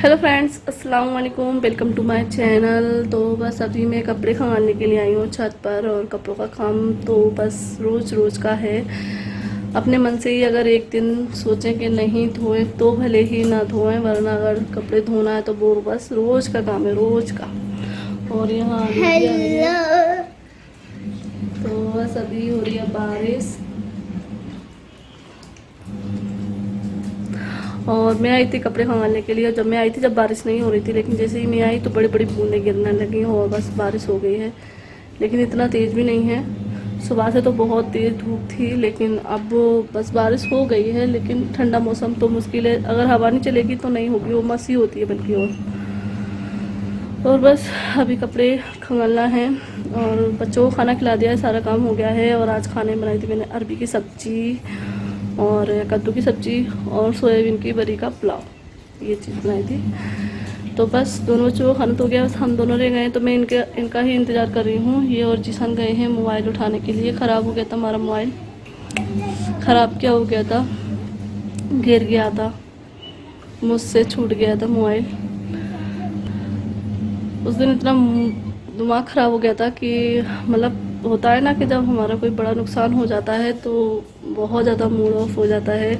Hello friends, अस्सलाम वालेकुम। Welcome to my channel. तो बस अभी मैं कपड़े खंगालने के लिए आई हूँ छत पर। और कपड़ों का काम तो बस रोज़ रोज़ का है। अपने मन से ही अगर एक दिन सोचें कि नहीं धोएं तो भले ही ना धोएं, वरना अगर कपड़े धोना है तो वो बस रोज़ का काम है, रोज़ का। और यहाँ आ है तो बस अभी हो रही है बारिश। और मैं आई थी कपड़े खंगालने के लिए। जब मैं आई थी जब बारिश नहीं हो रही थी, लेकिन जैसे ही मैं आई तो बड़ी बड़ी बूंदें गिरने लगी और बस बारिश हो गई है। लेकिन इतना तेज़ भी नहीं है। सुबह से तो बहुत तेज़ धूप थी, लेकिन अब बस बारिश हो गई है। लेकिन ठंडा मौसम तो मुश्किल है, अगर हवा नहीं चलेगी तो नहीं होगी, वो मसी होती है बल्कि। और बस अभी कपड़े खंगालना है और बच्चों को खाना खिला दिया है, सारा काम हो गया है। और आज खाने में बनाई थी मैंने अरबी की सब्ज़ी और कद्दू की सब्ज़ी और सोयाबीन की बरी का पुलाव, ये चीज़ बनाई थी। तो बस दोनों बच्चों को खाना तो हो गया, बस हम दोनों रह गए। तो मैं इनका ही इंतज़ार कर रही हूँ। ये और जिसान गए हैं मोबाइल उठाने के लिए। ख़राब हो गया था हमारा मोबाइल। ख़राब क्या हो गया था, गिर गया था, मुझसे छूट गया था मोबाइल। उस दिन इतना दिमाग ख़राब हो गया था कि मतलब होता है ना कि जब हमारा कोई बड़ा नुकसान हो जाता है तो बहुत ज़्यादा मूड ऑफ हो जाता है।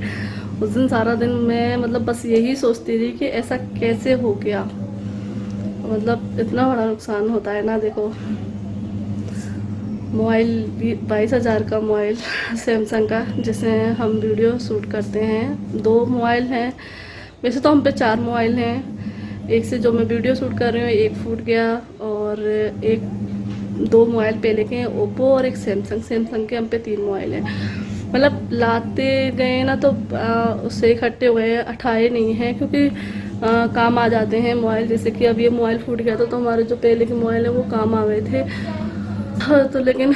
उस दिन सारा दिन मैं मतलब बस यही सोचती रही कि ऐसा कैसे हो गया। मतलब इतना बड़ा नुकसान होता है ना। देखो, मोबाइल भी 22,000 का मोबाइल सैमसंग का, जिससे हम वीडियो शूट करते हैं। 2 मोबाइल हैं, वैसे तो हम पे 4 मोबाइल हैं। एक से जो मैं वीडियो शूट कर रही हूँ एक फूट गया, और एक 2 मोबाइल पहले के हैं ओप्पो और एक सैमसंग के हम पे 3 मोबाइल हैं। मतलब लाते गए ना तो उससे इकट्ठे हुए हैं, उठाए नहीं हैं, क्योंकि काम आ जाते हैं मोबाइल। जैसे कि अब ये मोबाइल फूट गया था तो हमारे जो पहले के मोबाइल है वो काम आ गए थे। तो लेकिन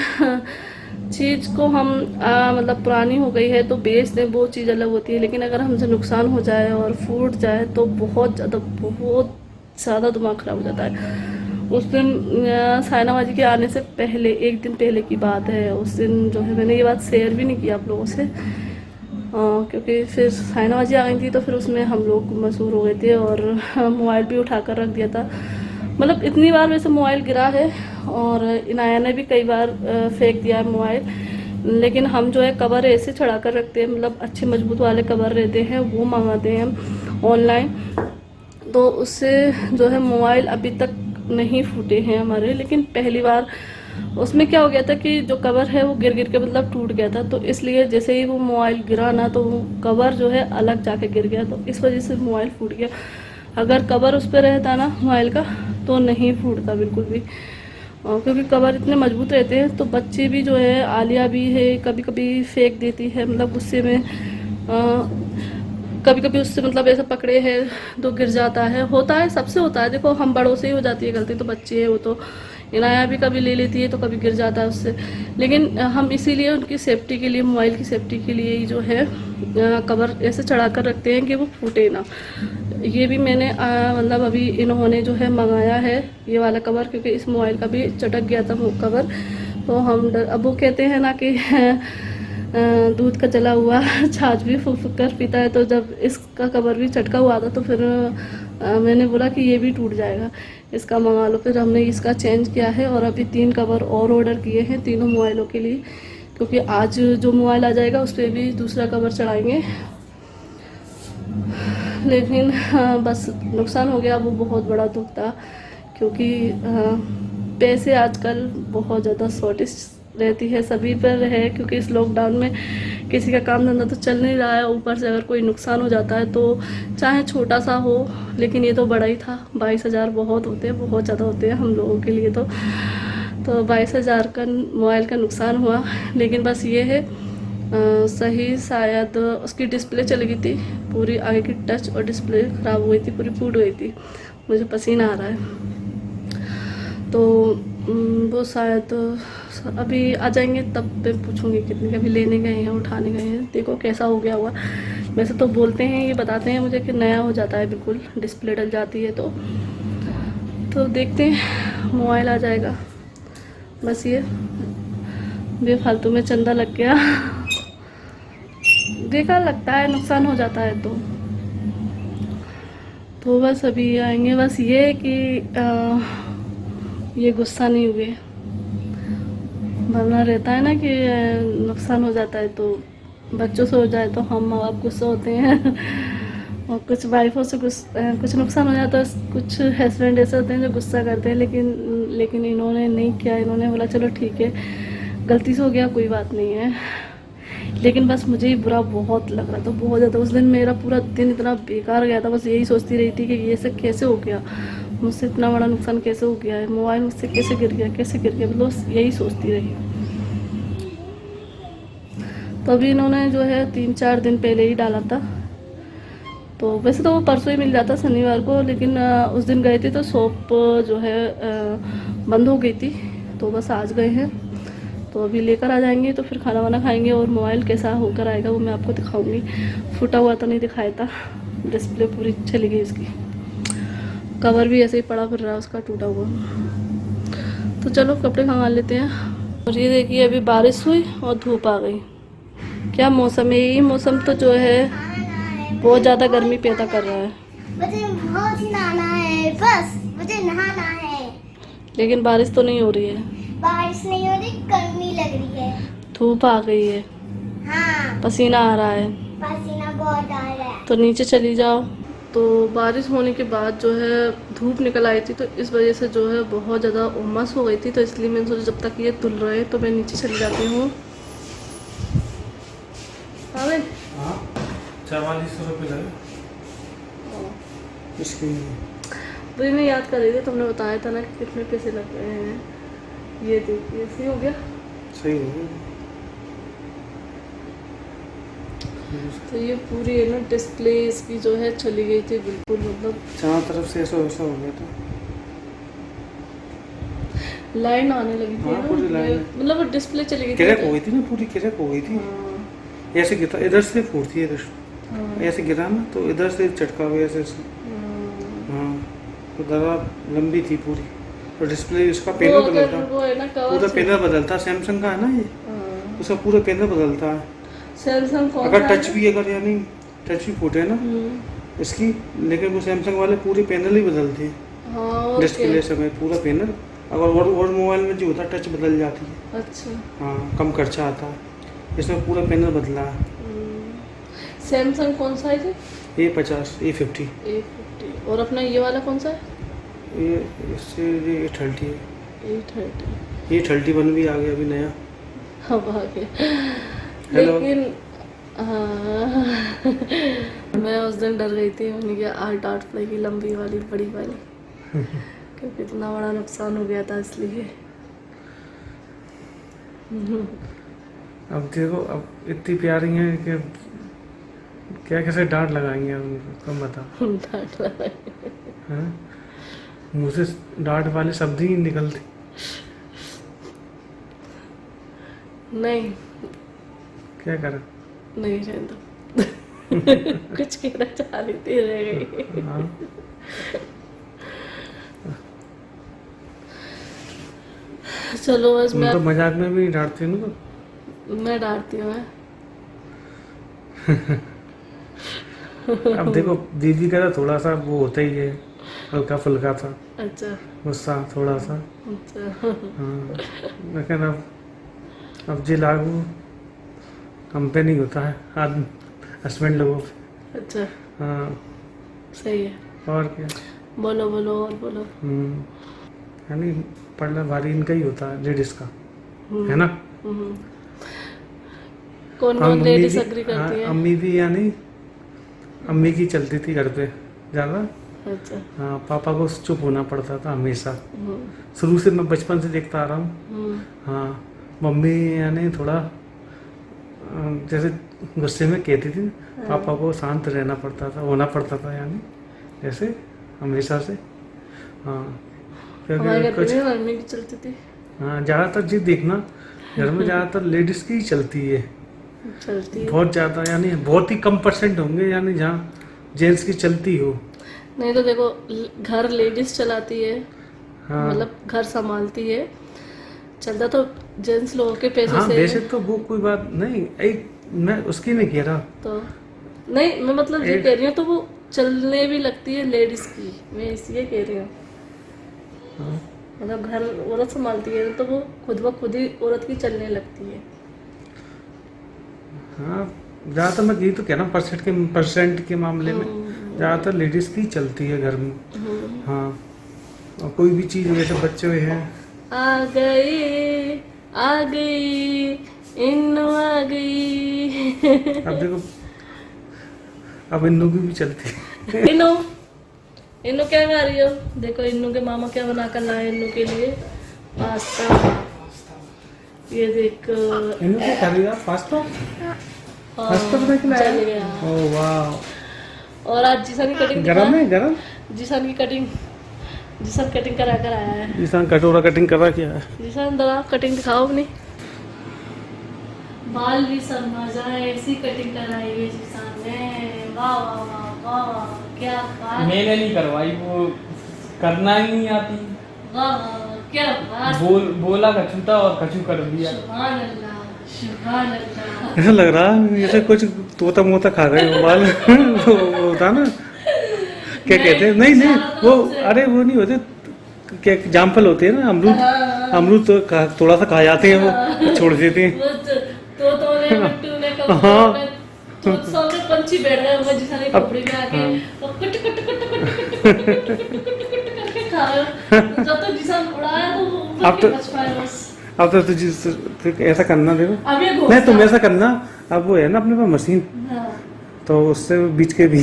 चीज़ को हम मतलब पुरानी हो गई है तो बेच दें, वो चीज़ अलग होती है। लेकिन अगर हमसे नुकसान हो जाए और फूट जाए तो बहुत ज़्यादा दिमाग ख़राब हो जाता है। उस दिन सायनाबाजी के आने से पहले, एक दिन पहले की बात है। उस दिन जो है मैंने ये बात शेयर भी नहीं की आप लोगों से, क्योंकि फिर सायनाबाजी आ गई थी तो फिर उसमें हम लोग मशहूर हो गए थे और मोबाइल भी उठा कर रख दिया था। मतलब इतनी बार वैसे मोबाइल गिरा है और इनाया ने भी कई बार फेंक दिया है मोबाइल। लेकिन हम जो है कवर ऐसे चढ़ा कर रखते हैं, मतलब अच्छे मजबूत वाले कवर रहते हैं वो मंगाते हैं हम ऑनलाइन। तो उससे जो है मोबाइल अभी तक नहीं फूटे हैं हमारे। लेकिन पहली बार उसमें क्या हो गया था कि जो कवर है वो गिर गिर के मतलब टूट गया था। तो इसलिए जैसे ही वो मोबाइल गिरा ना तो वो कवर जो है अलग जाके गिर गया, तो इस वजह से मोबाइल फूट गया। अगर कवर उस पर रहता ना मोबाइल का तो नहीं फूटता बिल्कुल भी। क्योंकि कवर इतने मजबूत रहते हैं। तो बच्चे भी जो है, आलिया भी है, कभी कभी फेंक देती है, मतलब गुस्से में कभी कभी उससे मतलब ऐसा पकड़े है तो गिर जाता है। होता है, सबसे होता है। देखो, हम बड़ों से ही हो जाती है गलती, तो बच्चे है वो तो इनाया भी कभी ले लेती है तो कभी गिर जाता है उससे। लेकिन हम इसीलिए उनकी सेफ्टी के लिए, मोबाइल की सेफ्टी के लिए ही जो है कवर ऐसे चढ़ा कर रखते हैं कि वो फूटे ना। ये भी मैंने मतलब अभी इन्होंने जो है मंगाया है ये वाला कवर, क्योंकि इस मोबाइल का भी चटक गया था वो कवर। तो हम अब वो कहते हैं ना कि दूध का जला हुआ छाछ भी फूक फूक कर पीता है। तो जब इसका कवर भी चटका हुआ था तो फिर मैंने बोला कि ये भी टूट जाएगा, इसका मंगा लो। फिर हमने इसका चेंज किया है और अभी 3 कवर और ऑर्डर किए हैं तीनों मोबाइलों के लिए, क्योंकि आज जो मोबाइल आ जाएगा उस पर भी दूसरा कवर चढ़ाएंगे। लेकिन बस नुकसान हो गया, वो बहुत बड़ा दुख था। क्योंकि पैसे आजकल बहुत ज़्यादा शॉर्टेज रहती है, सभी पर है। क्योंकि इस लॉकडाउन में किसी का काम धंधा तो चल नहीं रहा है, ऊपर से अगर कोई नुकसान हो जाता है तो चाहे छोटा सा हो, लेकिन ये तो बड़ा ही था। 22,000 बहुत होते हैं, बहुत ज़्यादा होते हैं हम लोगों के लिए। तो 22,000 का मोबाइल का नुकसान हुआ। लेकिन बस ये है सही, शायद उसकी डिस्प्ले चली गई थी पूरी, आगे की टच और डिस्प्ले ख़राब हो गई थी, पूरी फूट गई थी। मुझे पसीना आ रहा है। तो वो शायद अभी आ जाएंगे तब मैं पूछूंगी कितने का। भी लेने गए हैं, उठाने गए हैं, देखो कैसा हो गया हुआ। वैसे तो बोलते हैं, ये बताते हैं मुझे कि नया हो जाता है बिल्कुल, डिस्प्ले डल जाती है। तो देखते हैं, मोबाइल आ जाएगा। बस ये बेफालतू में चंदा लग गया बेकार लगता है, नुकसान हो जाता है तो तो बस अभी आएंगे, बस ये कि ये गुस्सा नहीं हुए, वरना रहता है ना कि नुकसान हो जाता है तो बच्चों से हो जाए तो हम माँ बाप गुस्सा होते हैं और कुछ वाइफों से कुछ नुकसान हो जाता है, कुछ हस्बैंड ऐसे होते हैं जो गुस्सा करते हैं, लेकिन इन्होंने नहीं किया। इन्होंने बोला चलो ठीक है, गलती से हो गया, कोई बात नहीं है। लेकिन बस मुझे ही बुरा बहुत लग रहा था, बहुत ज़्यादा। उस दिन मेरा पूरा दिन इतना बेकार गया था, बस यही सोचती रही थी कि ये सब कैसे हो गया, मुझसे इतना बड़ा नुकसान कैसे हो गया है, मोबाइल मुझसे कैसे गिर गया, मतलब यही सोचती रही। तो अभी इन्होंने जो है 3-4 दिन पहले ही डाला था। तो वैसे तो वो परसों ही मिल जाता शनिवार को, लेकिन उस दिन गए थे तो शॉप जो है बंद हो गई थी, तो बस आज गए हैं। तो अभी लेकर आ जाएंगे तो फिर खाना वाना खाएंगे, और मोबाइल कैसा होकर आएगा वो मैं आपको दिखाऊंगी। फूटा हुआ तो नहीं दिखाया था, डिस्प्ले पूरी चली गई उसकी, कवर भी ऐसे ही पड़ा फिर रहा है उसका टूटा हुआ। तो चलो कपड़े खंगाल लेते हैं। और ये देखिए अभी बारिश हुई और धूप आ गई। क्या मौसम है, यही मौसम तो जो है बहुत ज़्यादा गर्मी पैदा कर रहा है। मुझे बहुत नहाना है, बस मुझे नहाना है। लेकिन बारिश तो नहीं हो रही है, बारिश नहीं हो रही, गर्मी लग रही है, धूप आ गई है, हाँ पसीना आ रहा है, पसीना बहुत आ रहा है। तो नीचे चली जाओ। तो बारिश होने के बाद जो है धूप निकल आई थी, तो इस वजह से जो है बहुत ज़्यादा उमस हो गई थी, तो इसलिए मैंने सोचा जब तक ये धुल रहे तो मैं नीचे चली जाती हूँ। 44 रुपये लगे इसके लिए। तो मैं याद कर रही थी, तुमने बताया था ना कि कितने पैसे लग रहे हैं। ये देखिए सही हो गया, सही हो गया। तो ये पूरी है ना डिस्प्ले इसकी जो है चली गई थी बिल्कुल, मतलब चारों तरफ से ऐसा वैसा हो गया था, लाइन आने लगी थी। हाँ, पूरी लाइन। मतलब डिस्प्ले चली गई थी, क्रैक हो गई थी ना, पूरी क्रैक हो गई थी। हाँ, ऐसे गिरा, इधर से फूटती है, इधर हाँ, ऐसे गिरा ना तो इधर से चटका हुआ ऐसे। हाँ, तो दरार लंबी थी पूरी, और डिस्प्ले इसका पैनल बदलता, वो है ना कवर पूरा पैनल बदलता। सैमसंग का है ना ये, हाँ, उसका पूरा पैनल बदलता है। सैमसंग कौन अगर सा टच है? भी, अगर यानी टच भी फूटे ना इसकी, लेकिन वो सैमसंग वाले पूरी पैनल ही बदलते हैं। हाँ, ओके। डिस्प्ले समेत पूरा पैनल। अगर और मोबाइल में जो होता है टच बदल जाती है। अच्छा, हाँ, कम खर्चा आता है, इसमें पूरा पैनल बदला है। सैमसंग कौन सा है जी? A50, A50, A50। और अपना ये वाला कौन सा है? ये इससे ये A30 है। A30। ये 31 भी आ गया अभी नया। अब आ गया, हेलो। लेकिन हाँ मैं उस दिन डर गई थी, मैंने कहा 8 पड़ेगी लंबी वाली बड़ी वाली क्योंकि इतना बड़ा नुकसान हो गया था इसलिए। अब देखो, अब इतनी प्यारी हैं कि क्या कैसे डांट लगाएंगे अब उनको, तुम बताओ। डांट लगाई। हाँ? मुँह से डांट वाले शब्द ही नहीं निकलते। नहीं, क्या करें। नहीं रहने दो कुछ कहना चाह रही थी, रह गई। हाँ, चलो बस तुम तो मजाक में भी डांटती हो ना। मैं डांटती हूँ। अब देखो, दीदी का तो थोड़ा सा वो होता ही है, हल्का फुल्का सा अच्छा, गुस्सा थोड़ा सा। अच्छा। हाँ, लेकिन अब जी लागू हम पे नहीं होता है, आदमी हस्बैंड लोगों पे। अच्छा, हाँ, सही है। और क्या। बोलो बोलो और बोलो। यानी पढ़ना भारी इनका ही होता है, लेडीज का, है ना। कौन कौन मम्मी लेडीज भी, अग्री करती हाँ, है? अम्मी भी, यानी अम्मी की चलती थी घर पे ज़्यादा। अच्छा। हाँ, पापा को चुप होना पड़ता था हमेशा, हम्म, शुरू से मैं बचपन से देखता आ रहा हूँ। हम्म, हाँ, मम्मी यानी थोड़ा जैसे गुस्से में कहती थी, पापा को शांत रहना पड़ता था, होना पड़ता था, यानी जैसे हमेशा से। हाँ, हमारे क्योंकि घर कुछ, पे भी मम्मी की चलती थी। हाँ, ज़्यादातर जी देखना घर में ज़्यादातर लेडीज़ की ही चलती है, चलती है। बहुत ज़्यादा, यानी बहुत ही कम परसेंट होंगे यानी जहाँ जेंट्स की चलती हो। नहीं तो देखो, घर लेडीज चलाती है, हाँ, मतलब घर संभालती है, चलता तो जेंट्स लोगों के पैसों हाँ, से वैसे तो वो कोई बात नहीं, एक मैं उसकी नहीं कह रहा। तो नहीं, मैं मतलब ये एक- कह रही हूँ, तो वो चलने भी लगती है लेडीज की, मैं इसलिए कह रही हूँ। हाँ। मतलब घर औरत संभालती है तो वो खुद ब खुद ही औरत की चलने लगती है। हाँ, ज़्यादातर मैं यही तो कह रहा हूँ, परसेंट के मामले में ज़्यादातर लेडीज़ की चलती है घर में। हाँ, और कोई भी चीज़ जैसे बच्चे हुए हैं, आ गई इन्नू आ गई। अब देखो अब इन्नू की भी चलती है। इन्नू क्या खा रही हो? देखो इन्नू के मामा क्या बना कर लाए इन्नू के लिए, पास्ता। ये देख इन्नू क्या कर रही है? पास्ता बना के लाया? चल गया। ओह वाह। और आज जीसन की कटिंग गरम है गरम? जीसन की कटिंग, जीसन कटिंग करा कर आया है। जीसान कटोरा कटिंग करा क्या है? जीसन दरा कटिंग दिखाओ अपनी। बाल भी शर्मा जाए ऐसी कटिंग कराई है जीसन ने। वाह वाह वाह वाह वाह, क्या बात। मैंने नहीं करवाई, वो करना ही नहीं आती। वाह वाह, क्या बात। बोला कछू था और कछू कर दिया। सुभान अल्लाह, सुभान अल्लाह। ऐसा लग रहा है जैसे कुछ तोता मोता खा गए हो बाल। वो होता ना, क्या कहते हैं, नहीं वो, अरे वो नहीं होते क्या, जामफल होते हैं ना, अमरूद तो थोड़ा सा खा जाते हैं, वो छोड़ देते हैं। तो ने मिट्टू ने कबूतर ने तो सामने पंछी बैठ गए होंगे जिसने खोपड़ी में आके और cut cut cut cut cut cut cut करके खा रहे। जब तक जिसान उड़ाया तो वो ऊपर के बच पाए बस। अब तो ऐसा करना देखो, अब ये नहीं तुम ऐसा करना, अब वो है ना अपने पास मशीन, तो उससे बीच के भी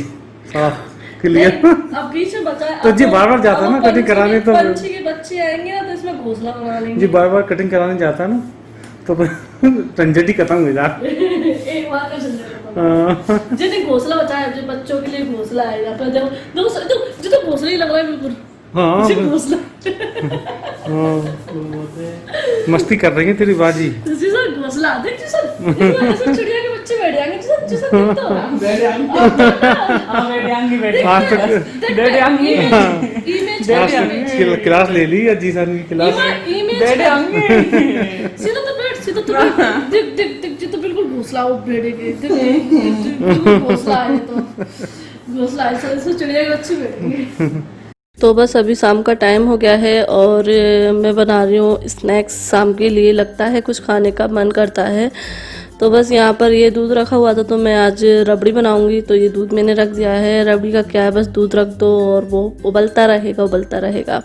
साफ क्लियर। अब बीच में बचा है तो जी बार जाता है ना कटिंग कराने, तो पंछी के बच्चे आएंगे ना तो इसमें घोंसला बना लेंगे। जी बार कटिंग कराने जाता है ना तो झंझट ही खत्म हो जाता। एक बार का झंझट खत्म। जिन्हें घोंसला बचा है, जो बच्चों के लिए घोंसला आएगा, पर देखो जो तो घोंसला ही लग रहा है बिल्कुल। हाँ घोंसला। मस्ती कर रही है तेरी बाजी। जी सर घोंसला देख जी सर, ऐसे चिड़िया के बच्चे बैठ जाएंगे जी सर देख तो। क्लास ले ली या जी सर की क्लास? सीधा तो बैठ, सीधा तो बैठ। देख देख देख जी तो बिल्कुल घोंसला वो बैठेंगे। देख घोंसला है तो घोंसला है सर, चिड़िया के बच्चे बैठेंगे। तो बस अभी शाम का टाइम हो गया है और मैं बना रही हूँ स्नैक्स शाम के लिए। लगता है कुछ खाने का मन करता है, तो बस यहाँ पर ये दूध रखा हुआ था तो मैं आज रबड़ी बनाऊंगी। तो ये दूध मैंने रख दिया है। रबड़ी का क्या है, बस दूध रख दो और वो उबलता रहेगा।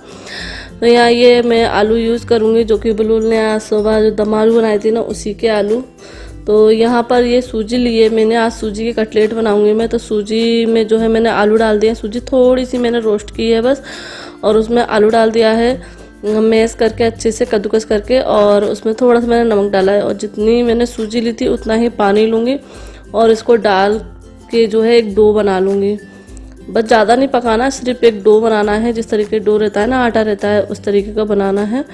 तो यहाँ ये मैं आलू यूज़ करूँगी, जो कि बुलबुल ने आज सुबह जो दम आलू बनाए थे ना, उसी के आलू। तो यहाँ पर ये सूजी लिए मैंने, आज सूजी के कटलेट बनाऊंगी मैं। तो सूजी में जो है मैंने आलू डाल दिए, सूजी थोड़ी सी मैंने रोस्ट की है बस, और उसमें आलू डाल दिया है मैश करके, अच्छे से कद्दूकस करके, और उसमें थोड़ा सा मैंने नमक डाला है। और जितनी मैंने सूजी ली थी उतना ही पानी लूँगी और इसको डाल के जो है एक डो बना लूँगी। बस ज़्यादा नहीं पकाना, सिर्फ एक डो बनाना है। जिस तरीके डो रहता है ना, आटा रहता है, उस तरीके का बनाना है।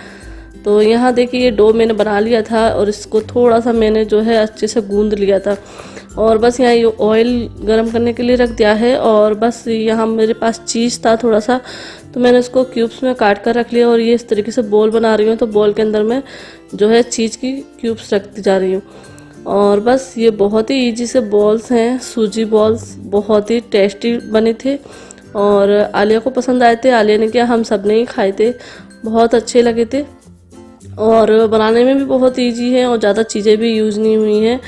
तो यहाँ देखिए ये डो मैंने बना लिया था और इसको थोड़ा सा मैंने जो है अच्छे से गूंद लिया था। और बस यहाँ ये ऑयल गरम करने के लिए रख दिया है। और बस यहाँ मेरे पास चीज़ था थोड़ा सा, तो मैंने इसको क्यूब्स में काट कर रख लिया और ये इस तरीके से बॉल बना रही हूँ। तो बॉल के अंदर मैं जो है चीज़ की क्यूब्स रखती जा रही हूँ। और बस ये बहुत ही ईजी से बॉल्स हैं, सूजी बॉल्स, बहुत ही टेस्टी बने थे और आलिया को पसंद आए थे। आलिया ने क्या, हम सब ने ही खाए थे, बहुत अच्छे लगे थे और बनाने में भी बहुत इजी है और ज़्यादा चीज़ें भी यूज़ नहीं हुई हैं।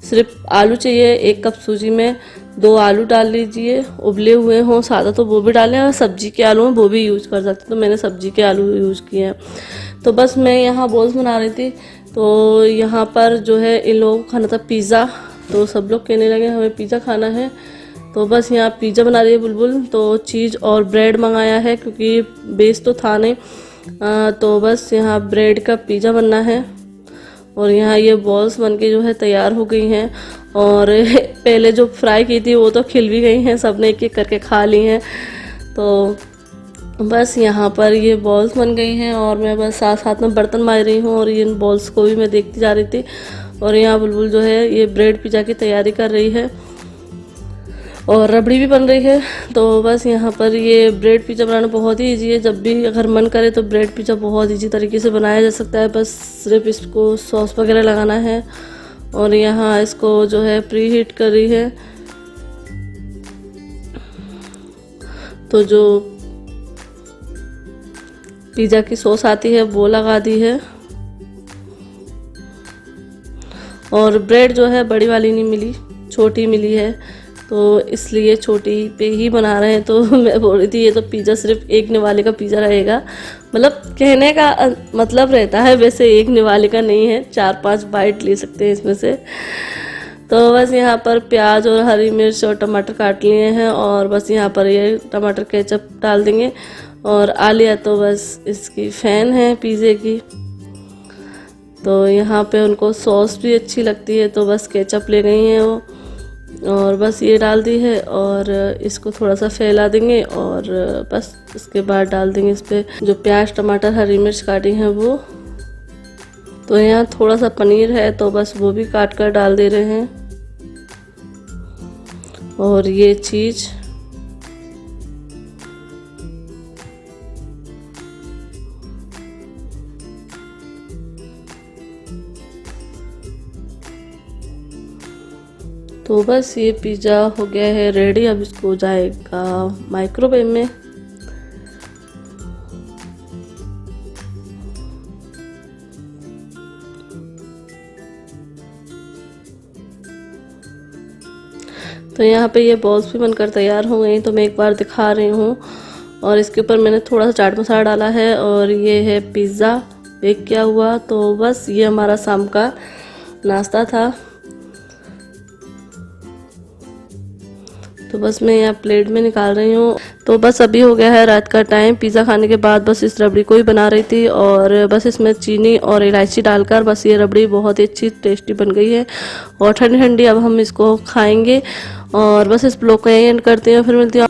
सिर्फ आलू चाहिए, 1 कप सूजी में 2 आलू डाल लीजिए, उबले हुए हों सादा तो वो भी डालें, और सब्जी के आलू हैं वो भी यूज़ कर सकते, तो मैंने सब्जी के आलू यूज़ किए हैं। तो बस मैं यहाँ बॉल्स बना रही थी। तो यहाँ पर जो है इन लोगों को खाना था पिज़्ज़ा, तो सब लोग कहने लगे हमें पिज़्ज़ा खाना है। तो बस यहाँ पिज़्ज़ा बना रही है बुलबुल। तो चीज़ और ब्रेड मंगाया है क्योंकि बेस तो था नहीं, तो बस यहाँ ब्रेड का पिज़्ज़ा बनना है। और यहाँ ये बॉल्स बनके जो है तैयार हो गई हैं और पहले जो फ्राई की थी वो तो खिल भी गई हैं, सबने एक एक करके खा ली हैं। तो बस यहाँ पर ये बॉल्स बन गई हैं और मैं बस साथ साथ में बर्तन मार रही हूँ और इन बॉल्स को भी मैं देखती जा रही थी। और यहाँ बुलबुल जो है ये ब्रेड पिज़्ज़ा की तैयारी कर रही है और रबड़ी भी बन रही है। तो बस यहाँ पर ये ब्रेड पिज़्ज़ा बनाना बहुत ही ईजी है। जब भी अगर मन करे तो ब्रेड पिज़्ज़ा बहुत ईजी तरीके से बनाया जा सकता है। बस सिर्फ इसको सॉस वगैरह लगाना है। और यहाँ इसको जो है प्री हीट कर रही है तो जो पिज़्ज़ा की सॉस आती है वो लगा दी है। और ब्रेड जो है बड़ी वाली नहीं मिली, छोटी मिली है, तो इसलिए छोटी पे ही बना रहे हैं। तो मैं बोल रही थी ये तो पिज़्ज़ा सिर्फ एक निवाले का पिज़्ज़ा रहेगा, मतलब कहने का मतलब रहता है, वैसे एक निवाले का नहीं है, 4-5 बाइट ले सकते हैं इसमें से। तो बस यहाँ पर प्याज और हरी मिर्च और टमाटर काट लिए हैं और बस यहाँ पर ये टमाटर केचप डाल देंगे। और आलिया तो बस इसकी फ़ैन है पिज़्ज़े की, तो यहाँ पे उनको सॉस भी अच्छी लगती है, तो बस केचप ले गई हैं वो और बस ये डाल दी है और इसको थोड़ा सा फैला देंगे और बस इसके बाद डाल देंगे इस पर जो प्याज टमाटर हरी मिर्च काटी हैं वो। तो यहाँ थोड़ा सा पनीर है तो बस वो भी काट कर डाल दे रहे हैं और ये चीज़। तो बस ये पिज़्ज़ा हो गया है रेडी। अब इसको जाएगा माइक्रोवेव में। तो यहाँ पे ये बॉल्स भी बनकर तैयार हो गई, तो मैं एक बार दिखा रही हूँ। और इसके ऊपर मैंने थोड़ा सा चाट मसाला डाला है और ये है पिज़्ज़ा बेक किया हुआ। तो बस ये हमारा शाम का नाश्ता था। तो बस मैं यहाँ प्लेट में निकाल रही हूँ। तो बस अभी हो गया है रात का टाइम। पिज़्ज़ा खाने के बाद बस इस रबड़ी को ही बना रही थी और बस इसमें चीनी और इलायची डालकर बस ये रबड़ी बहुत ही अच्छी टेस्टी बन गई है और ठंडी ठंडी अब हम इसको खाएंगे। और बस इस ब्लॉग को यहीं एंड करते हैं, फिर मिलती हूँ